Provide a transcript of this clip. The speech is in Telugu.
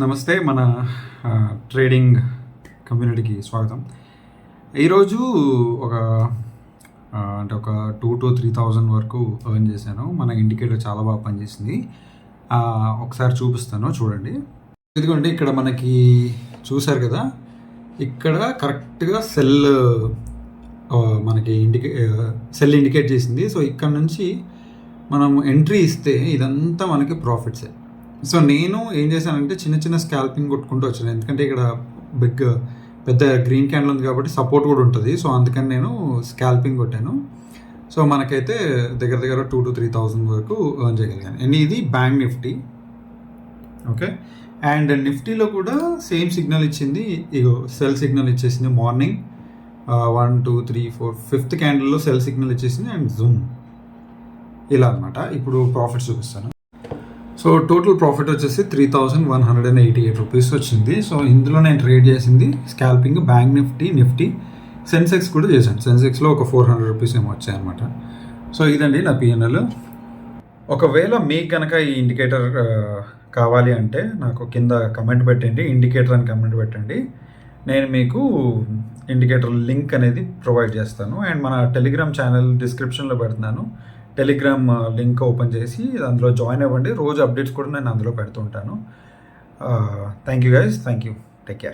నమస్తే మన ట్రేడింగ్ కమ్యూనిటీకి స్వాగతం. ఈరోజు ఒక అంటే ఒక 2,000 to 3,000 వరకు ఎర్న్ చేశాను. మన ఇండికేటర్ చాలా బాగా పనిచేసింది. ఒకసారి చూపిస్తాను, చూడండి. ఇదిగోండి, ఇక్కడ మనకి చూసారు కదా, ఇక్కడ కరెక్ట్గా సెల్ మనకి సెల్ ఇండికేట్ చేసింది. సో ఇక్కడ నుంచి మనం ఎంట్రీ ఇస్తే ఇదంతా మనకి ప్రాఫిట్సే. సో నేను ఏం చేశానంటే చిన్న చిన్న స్కాల్పింగ్ కొట్టుకుంటూ వచ్చాను, ఎందుకంటే ఇక్కడ పెద్ద గ్రీన్ క్యాండిల్ ఉంది కాబట్టి సపోర్ట్ కూడా ఉంటుంది. సో అందుకని నేను స్కాల్పింగ్ కొట్టాను. సో మనకైతే దగ్గర 2,000 to 3,000 వరకు ఎర్న్ చేయగలిగాను. అండ్ ఇది బ్యాంక్ నిఫ్టీ, ఓకే. అండ్ నిఫ్టీలో కూడా సేమ్ సిగ్నల్ ఇచ్చింది. ఇగో సెల్ సిగ్నల్ ఇచ్చేసింది మార్నింగ్ 1 2 3 4 5th క్యాండిల్లో సెల్ సిగ్నల్ ఇచ్చేసింది. అండ్ జూమ్ ఇలా అనమాట. ఇప్పుడు ప్రాఫిట్ చూపిస్తాను. సో టోటల్ ప్రాఫిట్ వచ్చేసి 3,188 రూపీస్ వచ్చింది. సో ఇందులో నేను ట్రేడ్ చేసింది స్కాల్పింగ్, బ్యాంక్ నిఫ్టీ, సెన్సెక్స్ కూడా చేశాను. సెన్సెక్స్లో ఒక 400 రూపీస్ ఏమో వచ్చాయన్నమాట. సో ఇదండి నా పిఎన్ఎల్. ఒకవేళ మీకు కనుక ఈ ఇండికేటర్ కావాలి అంటే నాకు కింద కమెంట్ పెట్టండి, ఇండికేటర్ అని కమెంట్ పెట్టండి. నేను మీకు ఇండికేటర్ లింక్ అనేది ప్రొవైడ్ చేస్తాను. అండ్ మన టెలిగ్రామ్ ఛానల్ డిస్క్రిప్షన్లో పెడుతున్నాను. టెలిగ్రామ్ లింక్ ఓపెన్ చేసి అందులో జాయిన్ అవ్వండి. రోజు అప్డేట్స్ కూడా నేను అందులో పెడుతుంటాను. Thank you guys, thank you, take care.